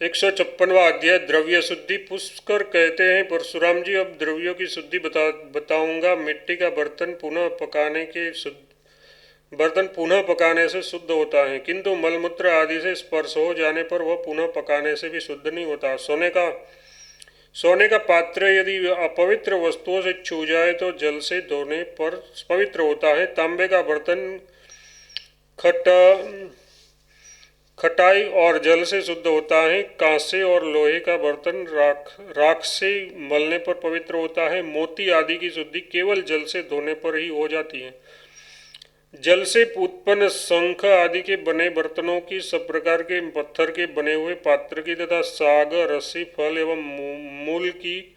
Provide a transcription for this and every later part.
156वां अध्याय द्रव्य शुद्धि। पुष्कर कहते हैं, परशुराम जी, अब द्रव्यों की शुद्धि बताऊंगा। मिट्टी का बर्तन पुनः पकाने से शुद्ध होता है, किंतु मलमूत्र आदि से स्पर्श हो जाने पर वह पुनः पकाने से भी शुद्ध नहीं होता। सोने का पात्र यदि अपवित्र वस्तुओं से छू जाए तो जल से धोने पर पवित्र होता है। तांबे का बर्तन खटाई और जल से शुद्ध होता है। कांसे और लोहे का बर्तन राख से मलने पर पवित्र होता है। मोती आदि की शुद्धि केवल जल से धोने पर ही हो जाती है। जल से उत्पन्न शंख आदि के बने बर्तनों की, सब प्रकार के पत्थर के बने हुए पात्र की तथा साग, रस्सी, फल एवं मूल की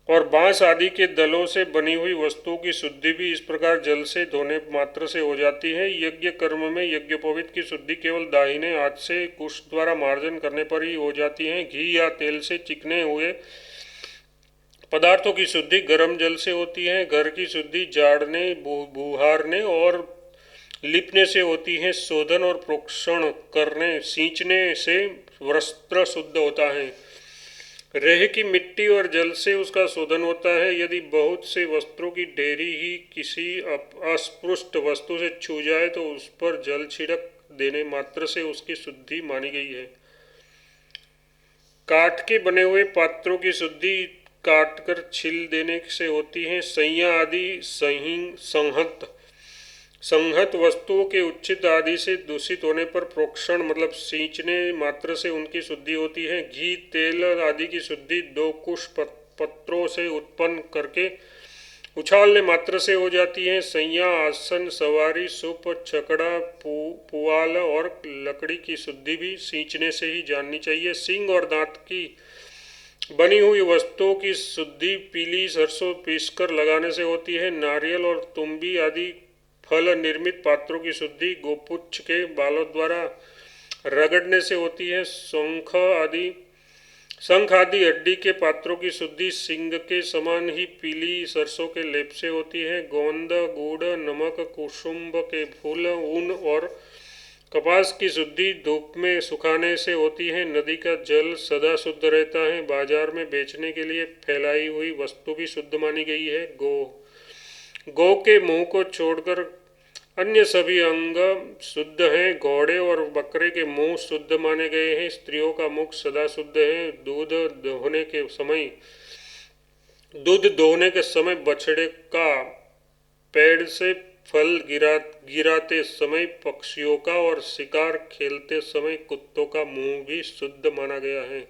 और बांस आदि के दलों से बनी हुई वस्तुओं की शुद्धि भी इस प्रकार जल से धोने मात्र से हो जाती है। यज्ञ कर्म में यज्ञोपवीत की शुद्धि केवल दाहिने हाथ से कुश द्वारा मार्जन करने पर ही हो जाती है। घी या तेल से चिकने हुए पदार्थों की शुद्धि गर्म जल से होती है। घर की शुद्धि झाड़ने, बुहारने और लिपने से होती है। शोधन और प्रोक्षण करने, सींचने से वस्त्र शुद्ध होता है। रेह की मिट्टी और जल से उसका शोधन होता है। यदि बहुत से वस्त्रों की ढेरी ही किसी अस्पृष्ट वस्तु से छू जाए तो उस पर जल छिड़क देने मात्र से उसकी शुद्धि मानी गई है। काठ के बने हुए पात्रों की शुद्धि काटकर छील देने से होती है। सैया आदि संहत वस्तुओं के उच्छित आदि से दूषित होने पर प्रोक्षण मतलब सींचने मात्र से उनकी शुद्धि होती है। घी, तेल आदि की शुद्धि दो कुश पत्रों से उत्पन्न करके उछालने मात्र से हो जाती है। सैया, आसन, सवारी, सूप, छकड़ा, पुआल और लकड़ी की शुद्धि भी सींचने से ही जाननी चाहिए। सींग और दांत की बनी हुई वस्तुओं की शुद्धि पीली सरसों पीसकर लगाने से होती है। नारियल और तुम्बी आदि फल निर्मित पात्रों की शुद्धि गोपुच्छ के बालों द्वारा रगड़ने से होती है। शंख आदि हड्डी के पात्रों की शुद्धि सींग के समान ही पीली सरसों के लेप से होती है। गोंद, गुड़, नमक, कुसुम्ब के फूल, ऊन और कपास की शुद्धि धूप में सुखाने से होती है। नदी का जल सदा शुद्ध रहता है। बाजार में बेचने के लिए फैलाई हुई वस्तु भी शुद्ध मानी गई है। गौ के मुंह को छोड़कर अन्य सभी अंग शुद्ध हैं। घोड़े और बकरे के मुंह शुद्ध माने गए हैं। स्त्रियों का मुख सदा शुद्ध है। दूध दोहने के समय बछड़े का पेड़ से फल गिराते समय पक्षियों का और शिकार खेलते समय कुत्तों का मुंह भी शुद्ध माना गया है।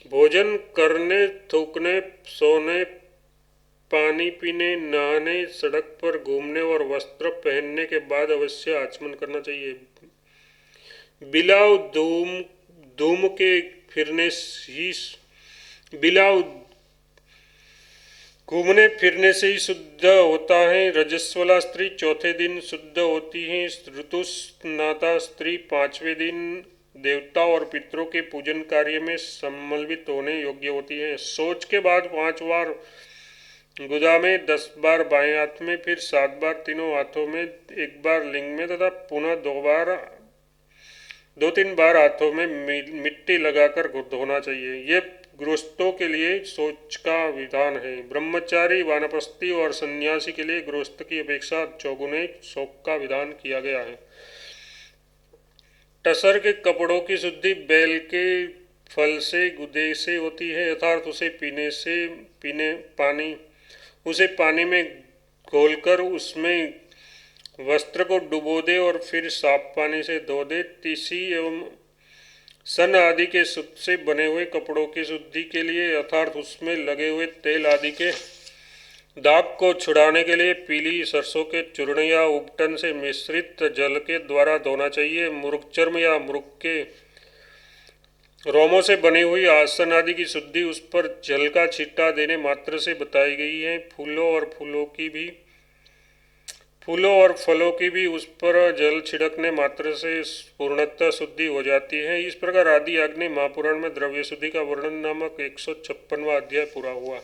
भोजन करने, थूकने, सोने, पानी पीने, नहाने, सड़क पर घूमने और वस्त्र पहनने के बाद अवश्य आचमन करना चाहिए। बिलाव घूमने फिरने से ही शुद्ध होता है। रजस्वला स्त्री चौथे दिन शुद्ध होती है। ऋतुस्नाता स्त्री 5वें दिन देवता और पितरों के पूजन कार्य में सम्मिलित होने योग्य होती है। शौच के बाद 5 बार गुदा में, 10 बार बाएं हाथ में, फिर 7 बार तीनों हाथों में, 1 बार लिंग में तथा पुनः 2-3 बार हाथों में मिट्टी लगाकर धोना चाहिए। ये गृहस्थों के लिए शौच का विधान है। ब्रह्मचारी, वानप्रस्थी और सन्यासी के लिए गृहस्थ की अपेक्षा चौगुने शौच का विधान किया गया है। टसर के कपड़ों की शुद्धि बैल के फल से, गुदे से होती है, अर्थात उसे पानी में घोलकर उसमें वस्त्र को डुबो दे और फिर साफ पानी से धो दे। तीसी एवं सन आदि के सुत से बने हुए कपड़ों की शुद्धि के लिए अर्थात उसमें लगे हुए तेल आदि के दाग को छुड़ाने के लिए पीली सरसों के चूर्ण या उपटन से मिश्रित जल के द्वारा धोना चाहिए। मृगचर्म या मृग के रोमों से बनी हुई आसन आदि की शुद्धि उस पर जल का छिट्टा देने मात्र से बताई गई है। फूलों और फलों की भी उस पर जल छिड़कने मात्र से पूर्णतः शुद्धि हो जाती है। इस प्रकार आदि आग्नेय महापुराण में द्रव्य शुद्धि का वर्णन नामक 156वां अध्याय पूरा हुआ।